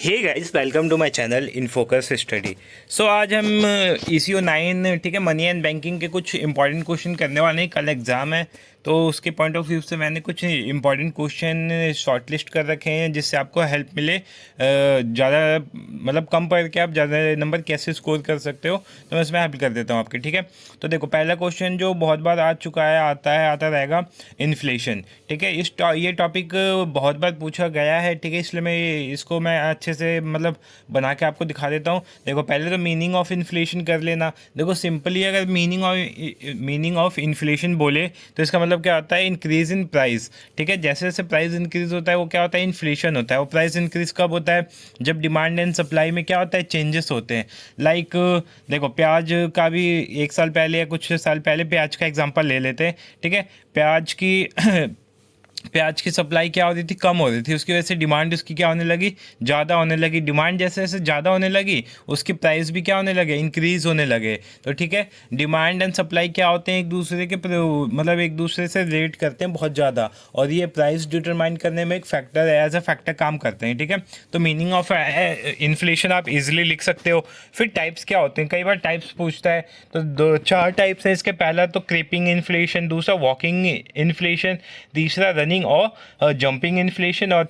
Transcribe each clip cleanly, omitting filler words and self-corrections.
Hey guys, welcome to my channel in focus study. So आज हम ECO 9 ठीक है मनी एंड बैंकिंग के कुछ इंपॉर्टेंट क्वेश्चन करने वाले हैं। कल एग्ज़ाम है तो उसके पॉइंट ऑफ व्यू से मैंने कुछ इंपॉर्टेंट क्वेश्चन शॉर्टलिस्ट कर रखे हैं जिससे आपको हेल्प मिले। ज़्यादा मतलब कम पढ़ के आप ज़्यादा नंबर कैसे स्कोर कर सकते हो, तो मैं इसमें हेल्प कर देता हूँ आपके। ठीक है, तो देखो पहला क्वेश्चन जो बहुत बार आ चुका है, आता रहेगा इन्फ्लेशन। ठीक है, ये टॉपिक बहुत बार पूछा गया है। ठीक है, इसलिए इसको मैं अच्छे से मतलब बना के आपको दिखा देता हूँ। देखो पहले तो मीनिंग ऑफ इन्फ्लेशन कर लेना। देखो सिंपली अगर मीनिंग ऑफ इन्फ्लेशन बोले तो इसका मतलब क्या होता है, इंक्रीज इन प्राइस। ठीक है, जैसे जैसे प्राइस इंक्रीज होता है वो क्या होता है, इन्फ्लेशन होता है। वो प्राइस इंक्रीज कब होता है, जब डिमांड एंड सप्लाई में क्या होता है, चेंजेस होते हैं। लाइक देखो प्याज का भी एक साल पहले या कुछ साल पहले प्याज का एग्जांपल ले लेते हैं। ठीक है, प्याज की सप्लाई क्या हो रही थी, कम हो रही थी, उसकी वजह से डिमांड उसकी क्या होने लगी, ज़्यादा होने लगी। डिमांड जैसे जैसे ज़्यादा होने लगी उसकी प्राइस भी क्या होने लगे, इंक्रीज होने लगे। तो ठीक है, डिमांड एंड सप्लाई क्या होते हैं, एक दूसरे के मतलब एक दूसरे से रिलेट करते हैं बहुत ज़्यादा, और ये प्राइस डिटरमाइन करने में एक फैक्टर है, एज अ फैक्टर काम करते हैं। ठीक है, तो मीनिंग ऑफ इन्फ्लेशन आप इजिली लिख सकते हो। फिर टाइप्स क्या होते हैं, कई बार टाइप्स पूछता है, तो दो चार टाइप्स है इसके। पहला तो क्रीपिंग इन्फ्लेशन, दूसरा वॉकिंग इन्फ्लेशन, तीसरा रनिंग और जंपिंग इन्फ्लेशन, और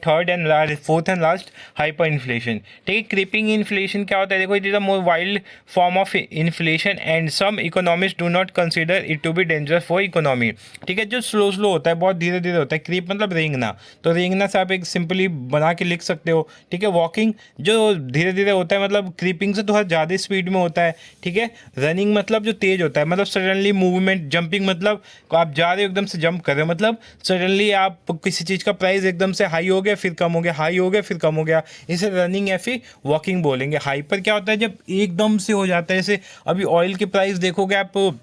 fourth and last hyper inflation. ठीक है, क्रीपिंग इन्फ्लेशन क्या होता है, देखो it is a more wild form of inflation and some economist do not consider it to be dangerous for economy. ठीक है, जो स्लो स्लो होता है, बहुत धीरे धीरे होता है। क्रीप मतलब रेंगना, तो रेंगना से आप एक सिंपली बना के लिख सकते हो। ठीक है, वॉकिंग जो धीरे धीरे होता है, मतलब क्रीपिंग से थोड़ा ज़्यादा स्पीड में होता है। ठीक है, रनिंग मतलब जो तेज होता है, मतलब सडनली मूवमेंट। जंपिंग मतलब आप जा रहे हो एकदम से जंप कर रहे हो, मतलब सडनली आप किसी चीज़ का प्राइस एकदम से हाई हो गया फिर कम हो गया, हाई हो गया फिर कम हो गया, इसे रनिंग या फिर वॉकिंग बोलेंगे। हाइपर क्या होता है, जब एकदम से हो जाता है। जैसे अभी ऑयल के प्राइस देखोगे आप,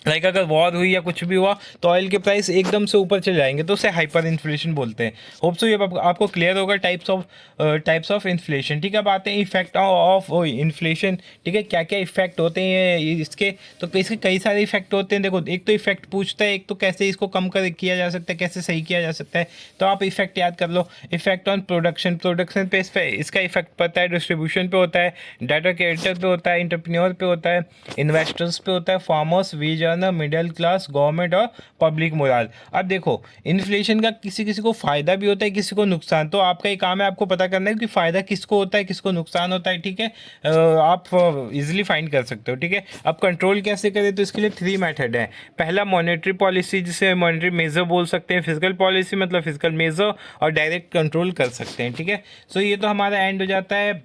लाइक अगर वॉर हुई या कुछ भी हुआ तो ऑयल के प्राइस एकदम से ऊपर चले जाएंगे, तो उसे हाइपर इन्फ्लेशन बोलते हैं। होप सो ये आपको क्लियर होगा टाइप्स ऑफ इन्फ्लेशन। ठीक है, अब आते हैं इफेक्ट ऑफ इन्फ्लेशन। ठीक है, क्या क्या इफेक्ट होते हैं इसके, तो इसके कई सारे इफेक्ट होते हैं। देखो एक तो इफेक्ट पूछता है, एक तो कैसे इसको कम कर किया जा सकता है, कैसे सही किया जा सकता है। तो आप इफेक्ट याद कर लो। इफेक्ट ऑन प्रोडक्शन पे इसका इफेक्ट पड़ता है, डिस्ट्रीब्यूशन पे होता है, डाटा क्रिएटर पे होता है, इंटरप्रेन्योर पे होता है, इन्वेस्टर्स पे होता है, farmers, wage earner, middle class, government और पब्लिक मोरल। अब देखो इन्फ्लेशन का किसी किसी को फायदा भी होता है, किसी को नुकसान। तो आपका ही काम है आपको पता करना है कि फायदा किसको होता है, किसको नुकसान होता है। ठीक है, आप इजिली फाइंड कर सकते हो। ठीक है, अब कंट्रोल कैसे करें, तो इसके लिए 3 मेथड है। पहला मॉनेटरी पॉलिसी, जिसे मॉनेटरी मेजर बोल सकते हैं। फिजिकल पॉलिसी मतलब फिजिकल मेजर, और डायरेक्ट कंट्रोल कर सकते हैं। ठीक है, सो ये तो हमारा एंड हो जाता है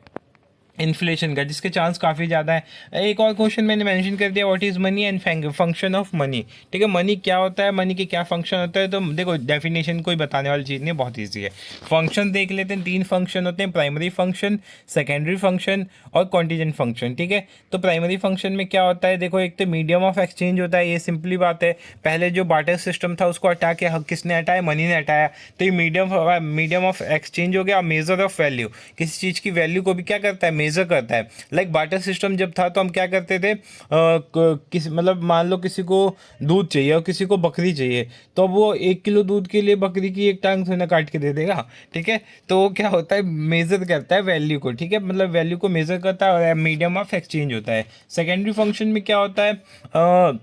इन्फ्लेशन का, जिसके चांस काफ़ी ज़्यादा है। एक और क्वेश्चन मैंने मेंशन कर दिया, what is money and function of money. ठीक है, मनी क्या होता है, मनी के क्या फंक्शन होता है। तो देखो डेफिनेशन कोई बताने वाली चीज़ नहीं, बहुत ईजी है। फंक्शन देख लेते हैं, 3 फंक्शन होते हैं, प्राइमरी फंक्शन, सेकेंडरी फंक्शन और कॉन्टीजेंट फंक्शन। ठीक है, तो प्राइमरी फंक्शन में क्या होता है, देखो एक तो मीडियम ऑफ एक्सचेंज होता है, ये सिंपली बात है। पहले जो बार्टर सिस्टम था उसको हटा के किसने हटाया, मनी ने हटाया। तो ये मीडियम ऑफ एक्सचेंज हो गया। मेजर ऑफ वैल्यू, किसी चीज़ की वैल्यू को भी क्या करता है, मेजर करता है। लाइक बार्टर सिस्टम जब था तो हम क्या करते थे, मतलब मान लो किसी को दूध चाहिए और किसी को बकरी चाहिए, तो वो 1 किलो दूध के लिए बकरी की एक टांग थोड़ा काट के दे देगा। ठीक है, तो वो क्या होता है, मेजर करता है वैल्यू को। ठीक है, मतलब वैल्यू को मेजर करता है और मीडियम ऑफ एक्सचेंज होता है। सेकेंडरी फंक्शन में क्या होता है,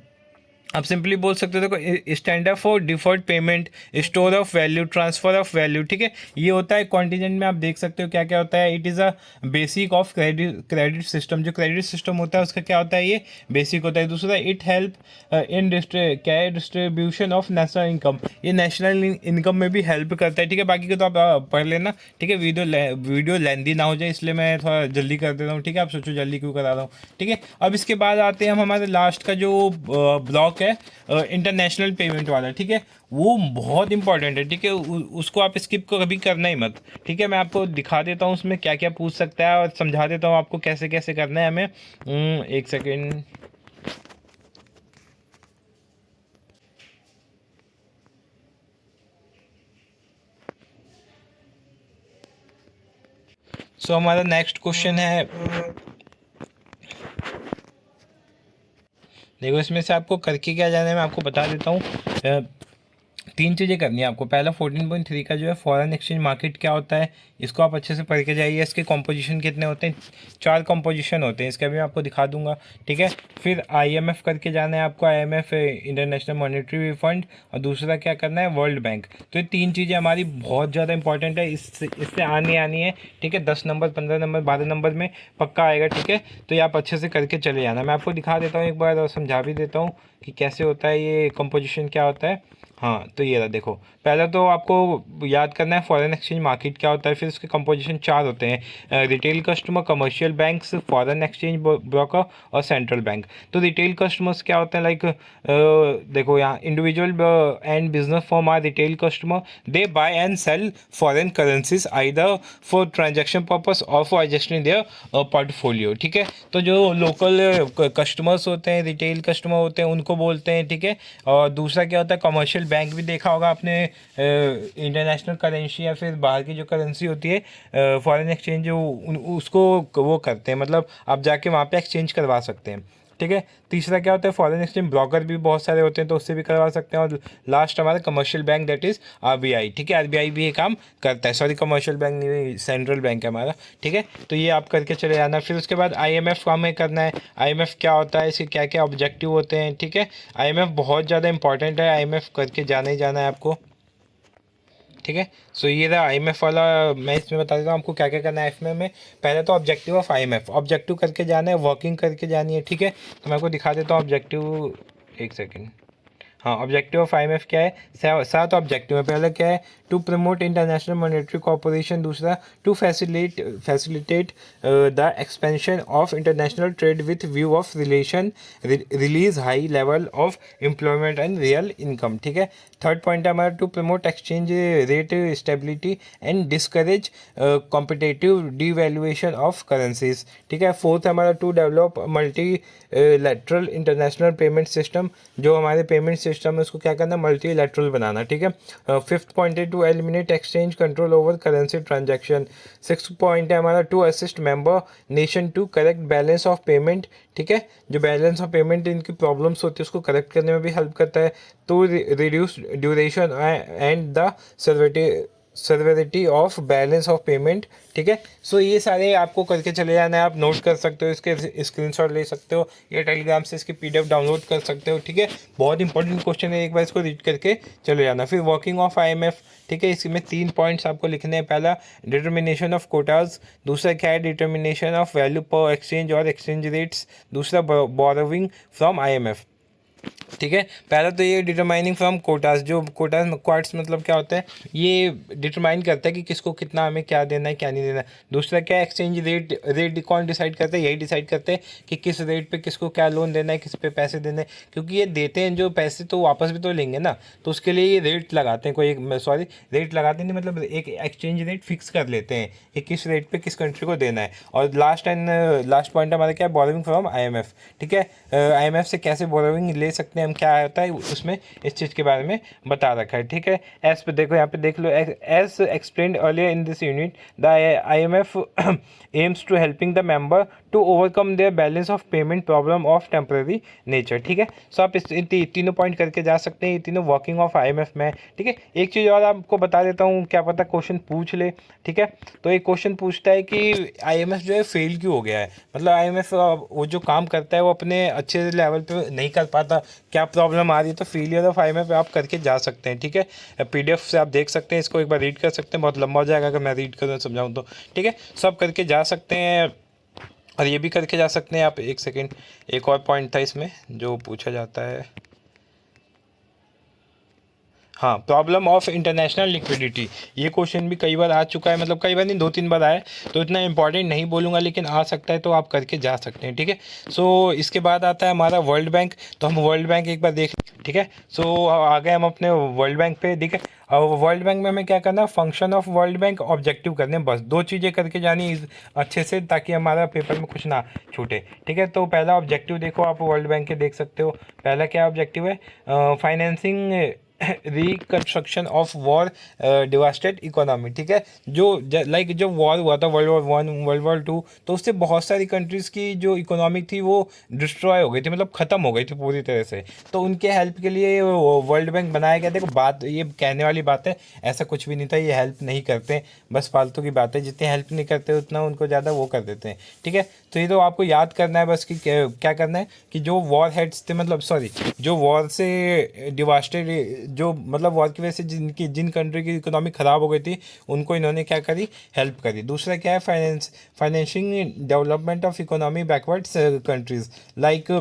आप सिंपली बोल सकते हो, देखो standard for deferred payment, store of value, transfer of value. ठीक है, ये होता है कॉन्टीजेंट में। आप देख सकते हो क्या क्या होता है, it is a basic of credit system. जो क्रेडिट सिस्टम होता है उसका क्या होता है, ये बेसिक होता है। दूसरा इट हेल्प इन क्या है, डिस्ट्रीब्यूशन ऑफ नेशनल इनकम, ये नेशनल इनकम में भी हेल्प करता है। ठीक है, बाकी को तो आप पढ़ लेना। ठीक है, वीडियो लेंदी ना हो जाए इसलिए मैं थोड़ा जल्दी कर देता हूँ। ठीक है, आप सोचो जल्दी क्यों करा रहा हूँ। ठीक है, अब इसके बाद आते हैं हम हमारे लास्ट का जो ब्लॉक है, इंटरनेशनल पेमेंट वाला। ठीक है, वो बहुत इंपॉर्टेंट है। ठीक है, उसको आप स्किप को कभी करना ही मत। ठीक है, मैं आपको दिखा देता हूँ उसमें क्या क्या पूछ सकता है, और समझा देता हूँ आपको कैसे कैसे करना है हमें। एक सेकेंड। सो हमारा नेक्स्ट क्वेश्चन है, देखो इसमें से आपको करके क्या जाना है मैं आपको बता देता हूँ। तीन चीज़ें करनी है आपको। पहला 14.3 का जो है फॉरेन एक्सचेंज मार्केट क्या होता है, इसको आप अच्छे से पढ़ के जाइए। इसके कॉम्पोजिशन कितने होते हैं, 4 कॉम्पोजिशन होते हैं इसके, अभी मैं आपको दिखा दूंगा, ठीक है। फिर IMF करके जाना है आपको, IMF इंटरनेशनल मॉनेटरी फंड, और दूसरा क्या करना है, वर्ल्ड बैंक। तो ये तीन चीज़ें हमारी बहुत ज़्यादा इंपॉर्टेंट है, इससे आनी है, ठीक है। 10 नंबर, 15 नंबर, 12 नंबर में पक्का आएगा, ठीक है। तो ये आप अच्छे से करके चले जाना। मैं आपको दिखा देता हूँ एक बार और समझा भी देता हूँ कि कैसे होता है ये कंपोजिशन क्या होता है। हाँ, तो ये रहा देखो, पहले तो आपको याद करना है फॉरेन एक्सचेंज मार्केट क्या होता है। फिर उसके कंपोजिशन 4 होते हैं, retail customer, commercial banks, foreign exchange broker और सेंट्रल बैंक। तो रिटेल कस्टमर्स क्या होते हैं, लाइक देखो यहाँ individual and business form are retail customer, they buy and sell foreign currencies either for transaction purpose और फॉर एडजस्टिंग देयर पोर्टफोलियो, ठीक है। तो जो लोकल कस्टमर्स होते हैं, रिटेल कस्टमर होते हैं, उनको बोलते हैं, ठीक है। और दूसरा क्या होता है, कमर्शियल बैंक भी देखा होगा आपने, इंटरनेशनल करेंसी या फिर बाहर की जो करेंसी होती है फॉरेन एक्सचेंज, उसको वो करते हैं, मतलब आप जाके वहाँ पे एक्सचेंज करवा सकते हैं, ठीक है। तीसरा क्या होता है, फॉरेन एक्सचेंज ब्रोकर भी बहुत सारे होते हैं, तो उससे भी करवा सकते हैं। और लास्ट हमारा commercial bank, that is RBI, ठीक है। RBI भी ये काम करता है, सॉरी कमर्शियल बैंक नहीं, सेंट्रल बैंक है हमारा, ठीक है। तो ये आप करके चले जाना। फिर उसके बाद IMF का हमें करना है, IMF क्या होता है, इसके क्या क्या ऑब्जेक्टिव होते हैं, ठीक है। IMF बहुत ज़्यादा इंपॉर्टेंट है, IMF करके जाना ही जाना है आपको, ठीक है। सो ये रहा IMF वाला। मैं इसमें बता देता हूँ आपको क्या क्या करना है IMF में। पहले तो ऑब्जेक्टिव ऑफ IMF, ऑब्जेक्टिव करके जाना है, वर्किंग करके जानी है, ठीक है। तो मैं आपको दिखा देता हूँ ऑब्जेक्टिव, एक सेकेंड। हाँ, ऑब्जेक्टिव ऑफ IMF क्या है, 7 ऑब्जेक्टिव है। पहला क्या है, to promote international monetary corporation. दूसरा, to facilitate the expansion of international trade with view of release high level of employment and real income, ठीक है। थर्ड पॉइंट है हमारा, to promote exchange rate stability and discourage competitive devaluation of currencies, ठीक है। Fourth है हमारा, to develop multilateral international payment system. जो हमारे पेमेंट सिस्टम है उसको क्या करना, मल्टी लैटरल बनाना, ठीक है। फिफ्थ पॉइंट है, to eliminate exchange control over currency transaction. Six point है हमारा, to assist member nation to correct balance of payment, ठीक है। जो बैलेंस ऑफ पेमेंट इनकी प्रॉब्लम्स होती है उसको करेक्ट करने में भी हेल्प करता है। To reduce duration and the severity of balance of payment, ठीक है। सो ये सारे आपको करके चले जाना है। आप नोट कर सकते हो, इसके स्क्रीनशॉट ले सकते हो, या टेलीग्राम से इसकी PDF डाउनलोड कर सकते हो, ठीक है। बहुत इंपॉर्टेंट क्वेश्चन है, एक बार इसको रीड करके चले जाना। फिर वर्किंग ऑफ IMF, ठीक है। इसमें 3 पॉइंट्स आपको लिखने हैं। पहला, डिटर्मिनेशन ऑफ कोटाज। दूसरा क्या है, डिटर्मिनेशन ऑफ वैल्यू पर एक्सचेंज और एक्सचेंज रेट्स। दूसरा, बोरोविंग फ्रॉम IMF, ठीक है। पहला तो ये डिटरमाइनिंग फ्रॉम कोटास। जो कोटास क्वार्ट्स मतलब क्या होता है, ये डिटरमाइन करता है कि किसको कितना हमें क्या देना है क्या नहीं देना है। दूसरा क्या है, एक्सचेंज रेट कौन डिसाइड करता है, यही डिसाइड करते हैं कि किस रेट पे किसको क्या लोन देना है, किस पे पैसे देने हैं। क्योंकि ये देते हैं जो पैसे, तो वापस भी तो लेंगे ना, तो उसके लिए ये रेट लगाते हैं। रेट लगाते नहीं, मतलब एक एक्सचेंज रेट फिक्स कर लेते हैं कि किस रेट पे किस कंट्री को देना है। और लास्ट पॉइंट हमारा क्या है, बोरोविंग फ्रॉम IMF, ठीक है। IMF से कैसे बोरोविंग ले सकते हैं हम, क्या होता है उसमें, इस चीज़ के बारे में बता रखा है, ठीक है। एज पे देखो, यहाँ पे देख लो, as explained earlier in this unit, the IMF aims to helping the member to overcome their balance of payment problem of temporary nature, ठीक है। सो आप इस तीनों पॉइंट करके जा सकते हैं, ये तीनों वर्किंग ऑफ IMF में, ठीक है। एक चीज़ और आपको बता देता हूँ, क्या पता क्वेश्चन पूछ ले, ठीक है। तो एक क्वेश्चन पूछता है कि IMF जो है फेल क्यों हो गया है, मतलब IMF वो जो काम करता है वो अपने अच्छे लेवल पे नहीं कर पाता, क्या प्रॉब्लम आ रही है। तो फेलियर ऑफ IMF आप करके जा सकते हैं, ठीक है। PDF से आप देख सकते हैं, इसको एक बार रीड कर सकते हैं, बहुत लंबा हो जाएगा अगर मैं रीड करूँ समझाऊँ तो, ठीक है। सब करके जा सकते हैं, और ये भी करके जा सकते हैं आप। एक सेकेंड, एक और पॉइंट था इसमें जो पूछा जाता है, हाँ, प्रॉब्लम ऑफ इंटरनेशनल लिक्विडिटी। ये क्वेश्चन भी कई बार आ चुका है, मतलब कई बार नहीं, 2-3 बार आया, तो इतना इंपॉर्टेंट नहीं बोलूँगा, लेकिन आ सकता है, तो आप करके जा सकते हैं, ठीक है। सो इसके बाद आता है हमारा वर्ल्ड बैंक। तो हम वर्ल्ड बैंक एक बार देख, ठीक है। सो आ गए हम अपने वर्ल्ड बैंक पे, ठीक है। और वर्ल्ड बैंक में हमें क्या करना है, function of World bank, objective करने, बस 2 चीज़ें करके जानी अच्छे से, ताकि हमारा पेपर में कुछ ना छूटे, ठीक है। तो पहला ऑब्जेक्टिव देखो, आप वर्ल्ड बैंक के देख सकते हो। पहला क्या ऑब्जेक्टिव है, financing reconstruction of war devastated economy, ठीक है। जो लाइक जो वॉर हुआ था वर्ल्ड वॉर 1 वर्ल्ड वॉर 2, तो उससे बहुत सारी कंट्रीज़ की जो इकोनॉमिक थी वो डिस्ट्रॉय हो गई थी, मतलब ख़त्म हो गई थी पूरी तरह से। तो उनके हेल्प के लिए वर्ल्ड बैंक बनाया गया। देखो बात ये कहने वाली बात है, ऐसा कुछ भी नहीं था, ये हेल्प नहीं करते, बस फालतू की बात है। जितनी हेल्प नहीं करते उतना उनको ज़्यादा वो कर देते हैं, ठीक है। तो ये तो आपको याद करना है बस कि क्या करना है कि जो वॉर हेड्स थे, मतलब सॉरी, जो वॉर से डिवास्टेड, जो मतलब वॉर की वजह से जिन कंट्री की इकोनॉमी ख़राब हो गई थी, उनको इन्होंने क्या करी, हेल्प करी। दूसरा क्या है, financing development of economy backwards countries, like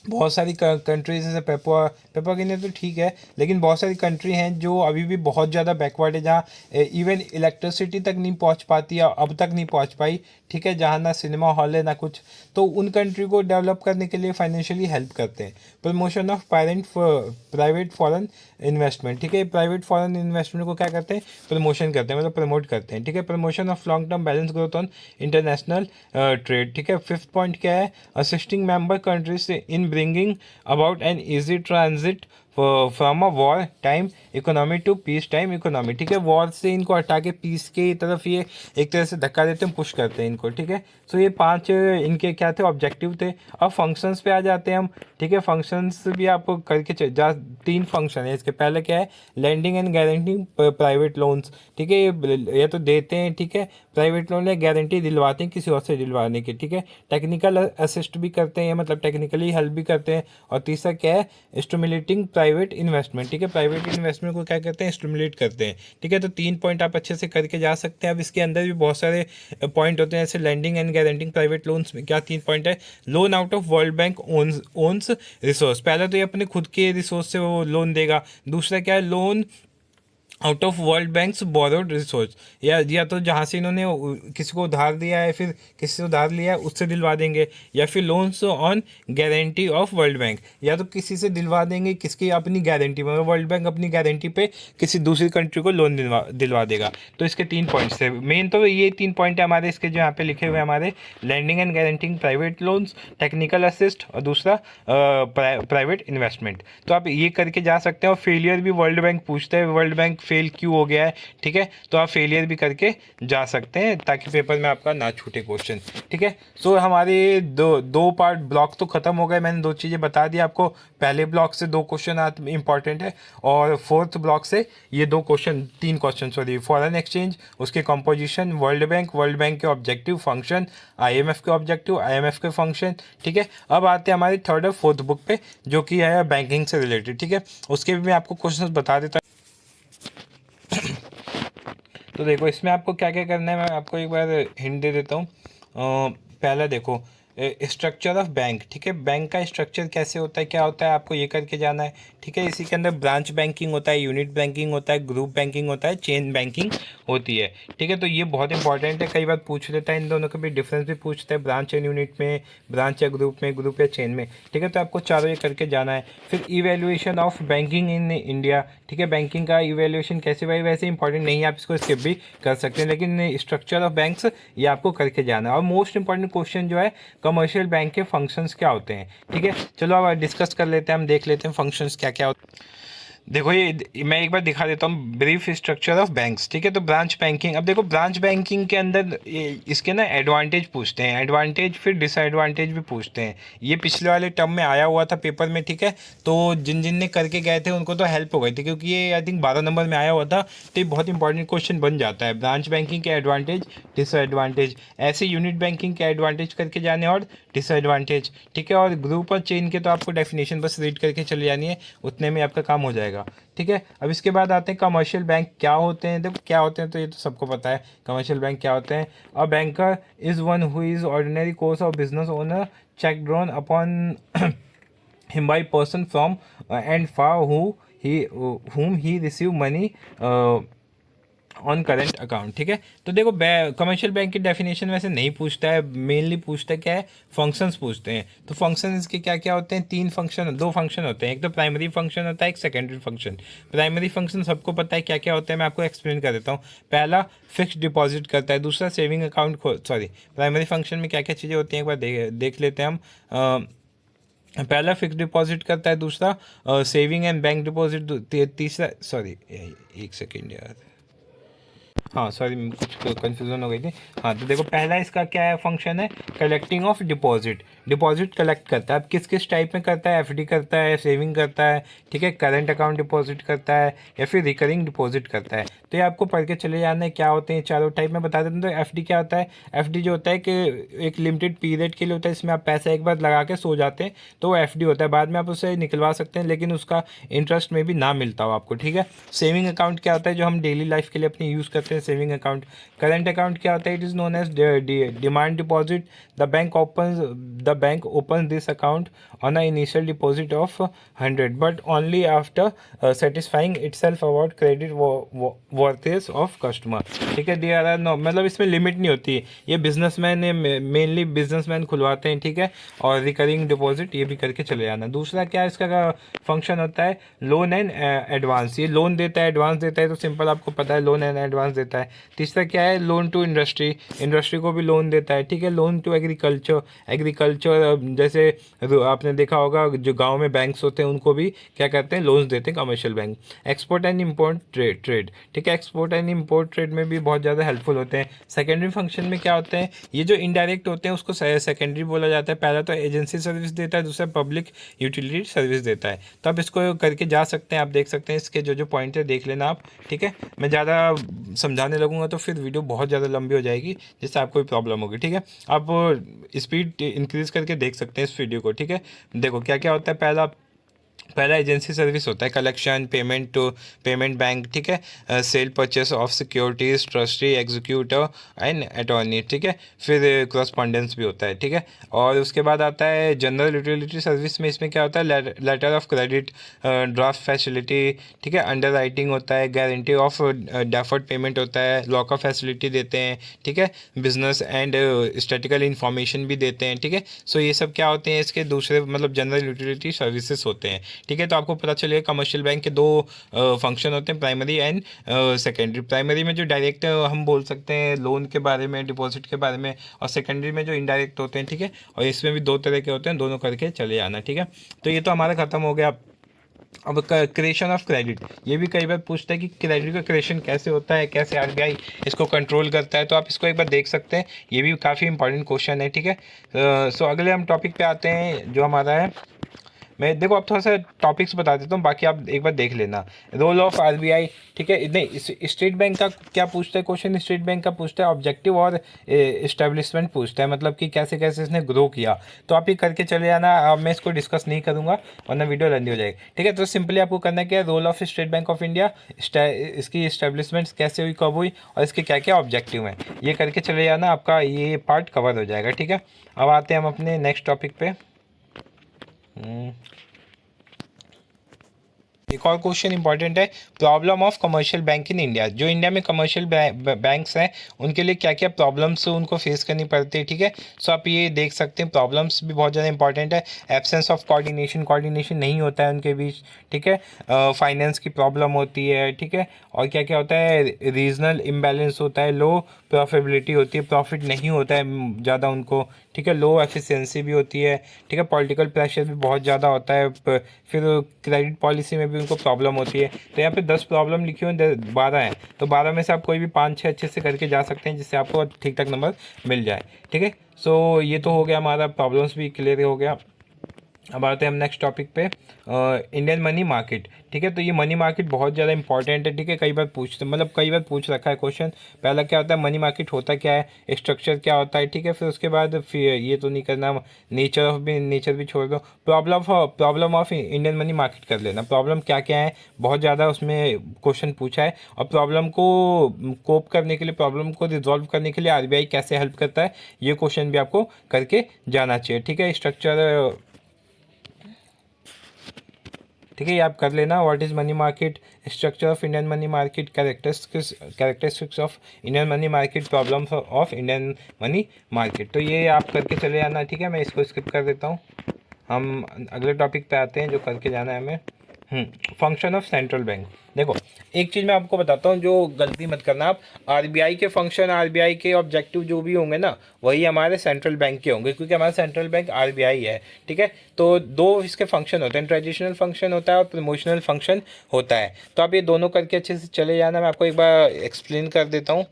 बहुत सारी कंट्रीज जैसे पेपुआ पेपुआ गिनी तो ठीक है, लेकिन बहुत सारी कंट्री हैं जो अभी भी बहुत ज़्यादा बैकवर्ड है, जहाँ इवन इलेक्ट्रिसिटी तक नहीं पहुंच पाती, या अब तक नहीं पहुंच पाई, ठीक है, जहाँ ना सिनेमा हॉल है ना कुछ। तो उन कंट्री को डेवलप करने के लिए फाइनेंशियली हेल्प करते हैं। Promotion of private foreign investment, ठीक है, प्राइवेट फॉरेन इन्वेस्टमेंट को क्या करते हैं, प्रमोशन करते हैं, मतलब प्रमोट करते हैं, ठीक है। Promotion of long term balance growth on international trade, ठीक है। फिफ्थ पॉइंट क्या है, assisting member countries in bringing about an easy transit from a war time economy to peace time economy, ठीक है। वॉर से इनको हटा के पीस के तरफ ये एक तरह से धक्का देते हैं, पुश करते हैं इनको, ठीक है। सो ये 5 इनके क्या थे, ऑब्जेक्टिव थे। अब फंक्शंस पे आ जाते हैं हम, ठीक है। फंक्शंस भी आपको करके जा 3 फंक्शन है इसके। पहले क्या है, lending and guaranteeing private loans, ठीक है। ये तो देते हैं, ठीक है, प्राइवेट लोन या गारंटी दिलवाते हैं किसी और से दिलवाने की, ठीक है। टेक्निकल असिस्ट भी करते हैं, मतलब टेक्निकली हेल्प भी करते हैं। और तीसरा क्या है, स्टिमुलेटिंग प्राइवेट इन्वेस्टमेंट, ठीक है। प्राइवेट इन्वेस्टमेंट को क्या करते हैं, स्टिमुलेट करते हैं, ठीक है। तो 3 पॉइंट आप अच्छे से करके जा सकते हैं। अब इसके अंदर भी बहुत सारे पॉइंट होते हैं, जैसे lending and guaranteeing private loans में क्या 3 पॉइंट है, loan out of World Bank owns resource, पहले तो ये अपने खुद के रिसोर्स से वो लोन देगा। दूसरा क्या है, loan out of world banks borrowed resource, या तो जहाँ से इन्होंने किसी को उधार दिया है, फिर किसी से उधार लिया है उससे दिलवा देंगे, या फिर loans on guarantee of World bank, या तो किसी से दिलवा देंगे किसकी अपनी गारंटी, मतलब वर्ल्ड बैंक अपनी गारंटी पे किसी दूसरी कंट्री को लोन दिलवा देगा। तो इसके 3 पॉइंट्स थे मेन, तो ये 3 पॉइंट है हमारे इसके जो यहाँ पे लिखे हुए हमारे, lending and guaranteeing private loans, technical assist, और दूसरा प्राइवेट इन्वेस्टमेंट। तो आप ये करके जा सकते हैं। और फेलियर भी वर्ल्ड बैंक पूछता है, वर्ल्ड बैंक फेल क्यों हो गया है, ठीक है। तो आप फेलियर भी करके जा सकते हैं ताकि पेपर में आपका ना छूटे क्वेश्चन, ठीक है। सो हमारे दो पार्ट ब्लॉक तो खत्म हो गए, मैंने 2 चीज़ें बता दी आपको। पहले ब्लॉक से 2 क्वेश्चन इंपॉर्टेंट है, और 4th ब्लॉक से ये 3 क्वेश्चन, सॉरी, फॉरेन एक्सचेंज, उसके कंपोजिशन, वर्ल्ड बैंक के ऑब्जेक्टिव, फंक्शन, आईएमएफ के ऑब्जेक्टिव, आईएमएफ के फंक्शन, ठीक है। अब आते हैं हमारी 3rd और 4th बुक पे, जो कि है बैंकिंग से रिलेटेड, ठीक है। उसके भी मैं आपको क्वेश्चन बता देता हूँ। तो देखो इसमें आपको क्या क्या करना है, मैं आपको एक बार हिंट दे देता हूँ। पहला देखो, स्ट्रक्चर ऑफ बैंक, ठीक है। बैंक का स्ट्रक्चर कैसे होता है, क्या होता है, आपको ये करके जाना है, ठीक है। इसी के अंदर ब्रांच बैंकिंग होता है, यूनिट बैंकिंग होता है, ग्रुप बैंकिंग होता है, चेन बैंकिंग होती है, ठीक है। तो ये बहुत इंपॉर्टेंट है, कई बार पूछ लेता है, इन दोनों का भी डिफरेंस भी पूछता है, ब्रांच एंड यूनिट में, ब्रांच या ग्रुप में, ग्रुप या चेन में, ठीक है। तो आपको चारों ये करके जाना है। फिर evaluation of banking in India, ठीक है। बैंकिंग का इवेल्युएशन कैसे, भाई वैसे इंपॉर्टेंट नहीं है, आप इसको स्किप भी कर सकते हैं, लेकिन स्ट्रक्चर ऑफ बैंक्स ये आपको करके जाना है। और मोस्ट इंपॉर्टेंट क्वेश्चन जो है, कमर्शियल बैंक के फंक्शंस क्या होते हैं, ठीक है। चलो अब डिस्कस कर लेते हैं, हम देख लेते हैं फंक्शंस क्या क्या होते हैं। देखो ये मैं एक बार दिखा देता हूँ, ब्रीफ स्ट्रक्चर ऑफ बैंक्स, ठीक है। तो ब्रांच बैंकिंग, अब देखो ब्रांच बैंकिंग के अंदर इसके ना एडवांटेज पूछते हैं, एडवांटेज फिर डिसएडवांटेज भी पूछते हैं। ये पिछले वाले टर्म में आया हुआ था पेपर में, ठीक है। तो जिन जिन ने करके गए थे उनको तो हेल्प हो गई थी, क्योंकि ये आई थिंक 12 नंबर में आया हुआ था। तो ये बहुत इंपॉर्टेंट क्वेश्चन बन जाता है, ब्रांच बैंकिंग के एडवांटेज डिसएडवांटेज, ऐसे यूनिट बैंकिंग के एडवांटेज करके जाने और डिसएडवांटेज, ठीक है। और ग्रुप और चेन के तो आपको डेफिनेशन बस रीड करके चले जानी है, उतने में आपका काम हो जाएगा, ठीक है। अब इसके बाद आते हैं कमर्शियल बैंक क्या होते हैं। देखो क्या होते हैं तो ये तो सबको पता है, कमर्शियल बैंक क्या होते हैं। A banker is one who is ordinary course of business owner check drawn upon him by person from and for whom he receive money on current account, ठीक है। तो देखो कमर्शियल बैंक की definition वैसे नहीं पूछता है, मेनली पूछता है क्या है, फंक्शंस पूछते हैं। तो फंक्शंस के क्या क्या होते हैं, 2 फंक्शन होते हैं, एक तो प्राइमरी फंक्शन होता है, एक सेकेंडरी फंक्शन। प्राइमरी फंक्शन सबको पता है क्या क्या होता है, मैं आपको एक्सप्लेन कर देता हूँ। पहला फिक्स डिपॉजिट करता है, दूसरा सेविंग अकाउंट प्राइमरी फंक्शन में क्या क्या चीज़ें होती हैं एक बार देख लेते हैं हम। पहला फिक्स डिपॉजिट करता है, दूसरा सेविंग एंड बैंक डिपॉजिट, तीसरा सॉरी एक सेकेंड यार, हाँ सॉरी कुछ कन्फ्यूज़न हो गई थी। हाँ तो देखो पहला इसका क्या है फंक्शन है, collecting of deposit, deposit collect करता है। अब किस किस टाइप में करता है, एफडी करता है, सेविंग करता है, ठीक है, करंट अकाउंट डिपॉजिट करता है, या फिर रिकरिंग डिपॉजिट करता है। तो ये आपको पढ़ के चले जाना है क्या होते हैं चारों टाइप में बता देते हैं। तो एफडी क्या होता है, एफडी जो होता है कि एक लिमिटेड पीरियड के लिए होता है, इसमें आप पैसा एक बार लगा के सो जाते हैं तो वो एफडी होता है, बाद में आप उसे निकलवा सकते हैं लेकिन उसका इंटरेस्ट में भी ना मिलता हो आपको, ठीक है। सेविंग अकाउंट क्या होता है, जो हम डेली लाइफ के लिए अपनी यूज़ करते हैं, सेविंग अकाउंट। करंट अकाउंट क्या होता है, it is known as demand deposit, the bank open this account on a initial deposit of 100 but only after satisfying itself about credit worthiness of customer, ठीक है। There are no, मतलब इसमें limit नहीं होती है, ये बिजनेसमैन मेनली बिजनेसमैन खुलवाते हैं, ठीक है। और रिकरिंग डिपॉजिट ये भी करके चले जाना। दूसरा क्या इसका फंक्शन होता है, लोन एंड एडवांस, ये लोन देता है, एडवांस देता है, तो सिंपल आपको पता है लोन एंड एडवांस देता है। तीसरा क्या है, लोन टू इंडस्ट्री, इंडस्ट्री को भी लोन देता है, ठीक है। लोन टू एग्रीकल्चर, एग्रीकल्चर जैसे आपने देखा होगा जो गांव में बैंक्स होते हैं उनको भी क्या करते हैं, लोन्स देते हैं commercial bank. Export and import trade, ठीक है, एक्सपोर्ट एंड इम्पोर्ट ट्रेड में भी बहुत ज़्यादा हेल्पफुल होते हैं। सेकेंडरी फंक्शन में क्या होते हैं, ये जो इनडायरेक्ट होते हैं उसको सेकेंडरी बोला जाता है। पहला तो एजेंसी सर्विस देता है, दूसरा पब्लिक यूटिलिटी सर्विस देता है। तो आप इसको करके जा सकते हैं, आप देख सकते हैं इसके जो जो पॉइंट है देख लेना आप, ठीक है। मैं ज़्यादा समझाने लगूंगा तो फिर वीडियो बहुत ज़्यादा लंबी हो जाएगी जिससे आपको भी प्रॉब्लम होगी, ठीक है। आप स्पीड इंक्रीज करके देख सकते हैं इस वीडियो को, ठीक है। देखो क्या क्या होता है, पहला एजेंसी सर्विस होता है, collection, payment to payment bank, ठीक है, sale purchase of securities, trustee, executive and attorney, ठीक है। फिर करस्पॉन्डेंस भी होता है, ठीक है। और उसके बाद आता है जनरल यूटिलिटी सर्विस में, इसमें क्या होता है, letter of credit, draft facility, ठीक है, अंडर राइटिंग होता है, गारंटी ऑफ डेफर्ड पेमेंट होता है, लॉक ऑफ फैसिलिटी देते हैं, ठीक है, बिजनेस एंड स्टैटिकल इन्फॉर्मेशन भी देते हैं, ठीक है। सो ये सब क्या होते हैं इसके दूसरे मतलब जनरल यूटिलिटी सर्विसेज होते हैं, ठीक है। तो आपको पता चलेगा कमर्शियल बैंक के दो फंक्शन होते हैं, प्राइमरी एंड सेकेंडरी। प्राइमरी में जो डायरेक्ट हम बोल सकते हैं लोन के बारे में, डिपॉजिट के बारे में, और सेकेंडरी में जो इनडायरेक्ट होते हैं, ठीक है। और इसमें भी दो तरह के होते हैं, दोनों करके चले आना, ठीक है। तो ये तो हमारा खत्म हो गया। अब क्रिएशन ऑफ क्रेडिट, ये भी कई बार पूछता है कि क्रेडिट का क्रिएशन कैसे होता है, कैसे आरबीआई इसको कंट्रोल करता है, तो आप इसको एक बार देख सकते हैं, ये भी काफ़ी इंपॉर्टेंट क्वेश्चन है, ठीक है। सो अगले हम टॉपिक पे आते हैं जो हमारा है, मैं देखो अब थोड़ा सा टॉपिक्स बता देता हूँ, बाकी आप एक बार देख लेना। रोल ऑफ आरबीआई, ठीक है। नहीं, स्टेट बैंक का क्या पूछता है क्वेश्चन, स्टेट बैंक का पूछता है ऑब्जेक्टिव और इस्टेब्लिशमेंट पूछता है, मतलब कि कैसे कैसे इसने ग्रो किया। तो आप ये करके चले जाना, अब मैं इसको डिस्कस नहीं करूँगा वरना वीडियो लंबी हो जाएगी, ठीक है। तो सिंपली आपको करना क्या है, role of State Bank of India, इसकी इस्टेब्लिशमेंट कैसे हुई, कब हुई, और इसके क्या क्या ऑब्जेक्टिव हैं, ये करके चले जाना, आपका ये पार्ट कवर हो जाएगा, ठीक है। अब आते हैं हम अपने नेक्स्ट टॉपिक पे। एक और क्वेश्चन इंपॉर्टेंट है, problem of commercial bank in India, जो इंडिया में कमर्शियल बैंक्स हैं उनके लिए क्या क्या प्रॉब्लम्स उनको फेस करनी पड़ती है, ठीक है। सो आप ये देख सकते हैं, प्रॉब्लम्स भी बहुत ज़्यादा इंपॉर्टेंट है। एब्सेंस ऑफ कोऑर्डिनेशन नहीं होता है उनके बीच, ठीक है। फाइनेंस की प्रॉब्लम होती है, ठीक है। और क्या क्या होता है, रीजनल इम्बैलेंस होता है, लो प्रॉफिटेबिलिटी होती है, प्रॉफिट नहीं होता है ज़्यादा उनको, ठीक है। लो एफिशिएंसी भी होती है, ठीक है। पॉलिटिकल प्रेशर भी बहुत ज़्यादा होता है, फिर क्रेडिट पॉलिसी में भी उनको प्रॉब्लम होती है। तो यहाँ पे 10 प्रॉब्लम लिखी हुई 12 हैं, तो 12 में से आप कोई भी 5-6 अच्छे से करके जा सकते हैं जिससे आपको ठीक ठाक नंबर मिल जाए, ठीक है। सो ये तो हो गया, हमारा प्रॉब्लम्स भी क्लियर हो गया। अब आते हैं हम नेक्स्ट टॉपिक पे, इंडियन मनी मार्केट, ठीक है। तो ये मनी मार्केट बहुत ज़्यादा इंपॉर्टेंट है, ठीक है। कई बार पूछ रखा है क्वेश्चन। पहला क्या होता है, मनी मार्केट होता क्या है, स्ट्रक्चर क्या होता है, ठीक है। फिर उसके बाद फिर ये तो नहीं करना, नेचर भी छोड़ दो। Problem of Indian money market कर लेना, प्रॉब्लम क्या क्या है, बहुत ज़्यादा उसमें क्वेश्चन पूछा है। और प्रॉब्लम को कोप करने के लिए, प्रॉब्लम को रिजॉल्व करने के लिए आरबीआई कैसे हेल्प करता है, ये क्वेश्चन भी आपको करके जाना चाहिए, ठीक है। स्ट्रक्चर, ठीक है, ये आप कर लेना। What is money market, structure of Indian money market, characteristics of Indian money market, problems of Indian money market, तो ये आप करके चले जाना, ठीक है। मैं इसको स्किप कर देता हूँ, हम अगले टॉपिक पे आते हैं जो करके जाना है हमें। Function of central bank. देखो एक चीज़ मैं आपको बताता हूँ, जो गलती मत करना आप। आरबीआई के फंक्शन, आरबीआई के ऑब्जेक्टिव जो भी होंगे ना, वही हमारे सेंट्रल बैंक के होंगे, क्योंकि हमारा सेंट्रल बैंक आरबीआई है। ठीक है, तो दो इसके फंक्शन होते हैं, ट्रेडिशनल फंक्शन होता है और प्रमोशनल फंक्शन होता है। तो आप ये दोनों करके अच्छे से चले जाना। मैं आपको एक बार एक्सप्लेन कर देता हूँ।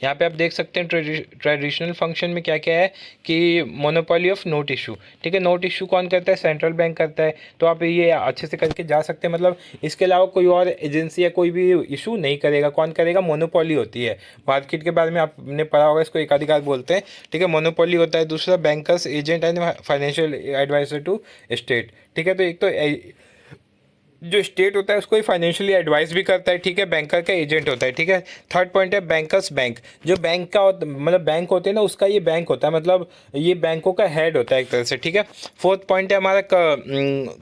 यहाँ पे आप देख सकते हैं ट्रेडिशनल फंक्शन में क्या क्या है कि मोनोपोली ऑफ नोट इशू। ठीक है, नोट इशू कौन करता है? सेंट्रल बैंक करता है। तो आप ये अच्छे से करके जा सकते हैं, मतलब इसके अलावा कोई और एजेंसी या कोई भी इशू नहीं करेगा। कौन करेगा? मोनोपोली होती है। मार्केट के बारे में आपने पढ़ा होगा, इसको एकाधिकार बोलते हैं। ठीक है, मोनोपोली होता है। दूसरा bankers agent and financial adviser to state. ठीक है, तो एक तो जो स्टेट होता है उसको ही फाइनेंशियली एडवाइस भी करता है। ठीक है, बैंकर का एजेंट होता है। ठीक है, थर्ड पॉइंट है बैंकर्स बैंक। जो बैंक का मतलब बैंक होते हैं ना, उसका ये बैंक होता है, मतलब ये बैंकों का हेड होता है एक तरह से। ठीक है, फोर्थ पॉइंट है हमारा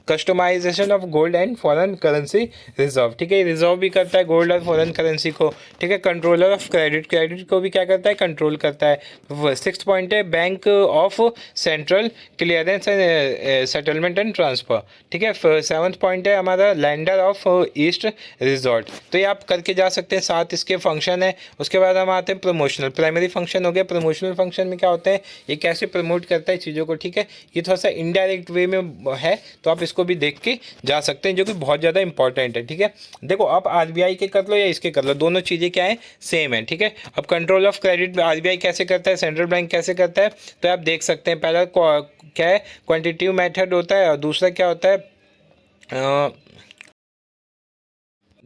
customisation of gold and foreign currency reserve. ठीक है, रिजर्व भी करता है गोल्ड और फॉरेन करेंसी को। ठीक है, कंट्रोलर ऑफ क्रेडिट, क्रेडिट को भी क्या करता है? कंट्रोल करता है। सिक्स पॉइंट है bank of central clearance and settlement and transfer. ठीक है, सेवन्थ पॉइंट है हमारा लैंडर ऑफ ईस्ट रिजॉर्ट। तो ये आप करके जा सकते हैं, साथ इसके फंक्शन है। उसके बाद हम आते हैं प्रमोशनल। प्राइमरी फंक्शन हो गया। प्रमोशनल फंक्शन में क्या होता है? ये कैसे प्रमोट करता है चीज़ों को। ठीक है, ये थोड़ा सा इनडायरेक्ट वे में है, तो आप इसको भी देख के जा सकते हैं, जो कि बहुत ज़्यादा इंपॉर्टेंट है। ठीक है, देखो आप आरबीआई के कर लो या इसके कर लो, दोनों चीज़ें क्या है? सेम है। ठीक है, अब कंट्रोल ऑफ क्रेडिट आरबीआई कैसे करता है, सेंट्रल बैंक कैसे करता है, तो आप देख सकते हैं। पहला क्या है? क्वांटिटेटिव मेथड होता है, और दूसरा क्या होता है?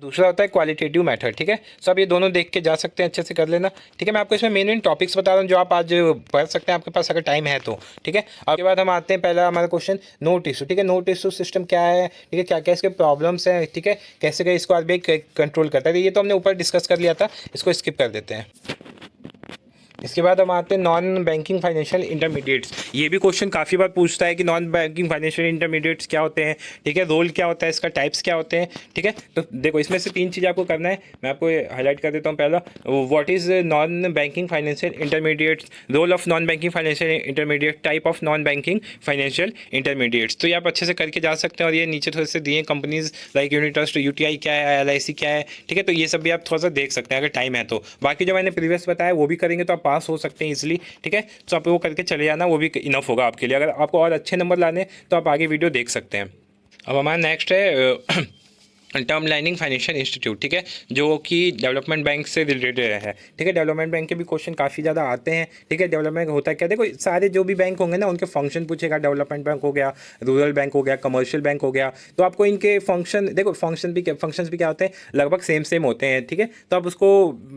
दूसरा होता है क्वालिटेटिव मेथड। ठीक है, सो आप ये दोनों देख के जा सकते हैं, अच्छे से कर लेना। ठीक है, मैं आपको इसमें मेन मेन टॉपिक्स बता रहा हूँ जो आप आज पढ़ सकते हैं, आपके पास अगर टाइम है तो। ठीक है, उसके बाद हम आते हैं, पहला हमारा क्वेश्चन नोट इशू। ठीक है, नोट इशू सिस्टम क्या है? ठीक है, क्या क्या इसके प्रॉब्लम्स हैं? ठीक है, कैसे कैसे इसको आरबीआई कंट्रोल करता है, ये तो हमने ऊपर डिस्कस कर लिया था, इसको स्किप कर देते हैं। इसके बाद हम आते हैं नॉन बैंकिंग फाइनेंशियल इंटरमीडिएट्स। ये भी क्वेश्चन काफ़ी बार पूछता है कि नॉन बैंकिंग फाइनेंशियल इंटरमीडिएट्स क्या होते हैं। ठीक है, रोल क्या होता है इसका, टाइप्स क्या होते हैं। ठीक है, तो देखो इसमें से तीन चीज़ें आपको करना है, मैं आपको हाईलाइट कर देता हूँ। पहला, what is non banking financial intermediates, role of non banking financial intermediate, type of non banking financial intermediates. तो ये आप अच्छे से करके जा सकते हैं। और ये नीचे थोड़े से दिए companies like unit trust, UTI क्या है, एलआईसी क्या है। ठीक है, तो ये सब भी आप थोड़ा सा देख सकते हैं अगर टाइम है तो। बाकी जो मैंने प्रीवियस बताया वो भी करेंगे तो आप पास हो सकते हैं इजीली। ठीक है, तो आप वो करके चले जाना, वो भी इनफ होगा आपके लिए। अगर आपको और अच्छे नंबर लाने तो आप आगे वीडियो देख सकते हैं। अब हमारा नेक्स्ट है टर्म लाइनिंग फाइनेंशियल इंस्टीट्यूट। ठीक है, जो कि डेवलपमेंट बैंक से रिलेटेड है। ठीक है, डेवलपमेंट बैंक के भी क्वेश्चन काफ़ी ज़्यादा आते हैं। ठीक है, डेवलपमेंट होता है क्या? देखो सारे जो भी बैंक होंगे ना, उनके फंक्शन पूछेगा। डेवलपमेंट बैंक हो गया, रूरल बैंक हो गया, कमर्शियल बैंक हो गया, तो आपको इनके फंक्शन देखो, फंक्शंस भी क्या होते हैं? लगभग सेम सेम होते हैं। ठीक है, तो आप उसको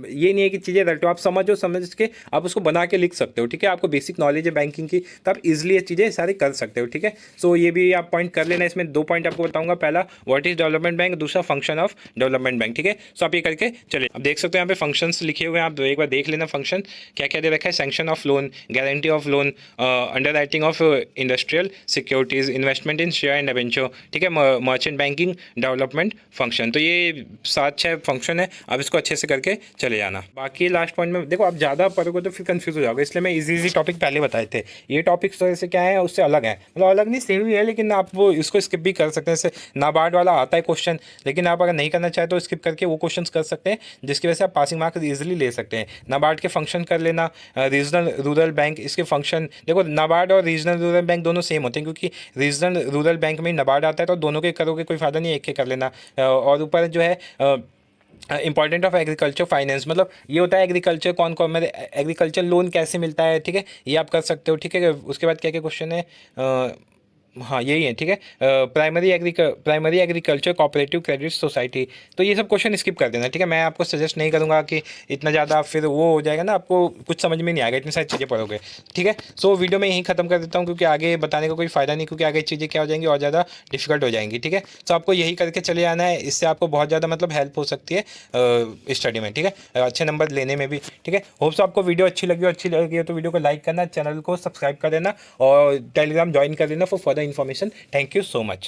ये नहीं है कि चीज़ें रटो, आप समझ के आप उसको बना के लिख सकते हो। ठीक है, आपको बेसिक नॉलेज है बैंकिंग की, तो आप इजिली ये चीज़ें सारी कर सकते हो। ठीक है, सो ये भी आप पॉइंट कर लेना। इसमें दो पॉइंट आपको बताऊंगा, पहला व्हाट इज डेवलपमेंट बैंक, दूसरा फंक्शन ऑफ डेवलपमेंट बैंक। ठीक है, सो आप ये करके चले। अब देख सकते हो यहाँ पे फंक्शंस लिखे हुए हैं, आप एक बार देख लेना फंक्शन क्या क्या दे रखा है। Sanction of loan, guarantee of loan, under writing of industrial securities, investment in share and debenture. ठीक है, मर्चेंट बैंकिंग डेवलपमेंट फंक्शन। तो ये 7-6 फंक्शन है, आप इसको अच्छे से करके चले जाना। बाकी लास्ट पॉइंट में देखो, आप ज़्यादा पढ़ोगे तो फिर कंफ्यूज हो जाओगे, इसलिए मैं इजी टॉपिक पहले बताए थे। ये टॉपिक्स तो ऐसे क्या है, उससे अलग है, मतलब अलग नहीं, सेम ही है, लेकिन आप वो इसको स्किप भी कर सकते हैं। जैसे नाबार्ड वाला आता है क्वेश्चन, लेकिन आप अगर नहीं करना चाहे तो स्किप करके वो क्वेश्चन कर सकते हैं, जिसकी वजह से आप पासिंग मार्क्स इजीली ले सकते हैं। नाबार्ड के फंक्शन कर लेना। रीजनल रूरल बैंक, इसके फंक्शन देखो, नाबार्ड और रीजनल रूरल बैंक दोनों सेम होते हैं, क्योंकि रीजनल रूरल बैंक में नाबार्ड आता है, तो दोनों के करोगे कोई फायदा नहीं, एक के कर लेना। और ऊपर जो है इंपॉर्टेंट ऑफ एग्रीकल्चर फाइनेंस, मतलब ये होता है एग्रीकल्चर कौन कौन में एग्रीकल्चर लोन कैसे मिलता है। ठीक है, ये आप कर सकते हो। ठीक है, उसके बाद क्या क्या क्वेश्चन है, हाँ यही है। ठीक है, primary agriculture cooperative credit society, तो ये सब क्वेश्चन स्किप कर देना। ठीक है, मैं आपको सजेस्ट नहीं करूँगा कि इतना ज़्यादा फिर वो हो जाएगा ना, आपको कुछ समझ में नहीं आएगा, इतनी सारी चीज़ें पढ़ोगे। ठीक है, सो वीडियो में यहीं खत्म कर देता हूँ, क्योंकि आगे बताने का कोई फ़ायदा नहीं, क्योंकि आगे चीज़ें क्या हो जाएंगी और ज़्यादा डिफिकल्ट हो जाएंगी। ठीक है, तो आपको यही करके चले जाना है, इससे आपको बहुत ज़्यादा मतलब हेल्प हो सकती है स्टडी में। ठीक है, अच्छे नंबर लेने में भी। ठीक है, होप्स आपको वीडियो अच्छी लगी हो तो वीडियो को लाइक करना, चैनल को सब्सक्राइब कर देना और टेलीग्राम ज्वाइन कर लेना for further information. Thank you so much.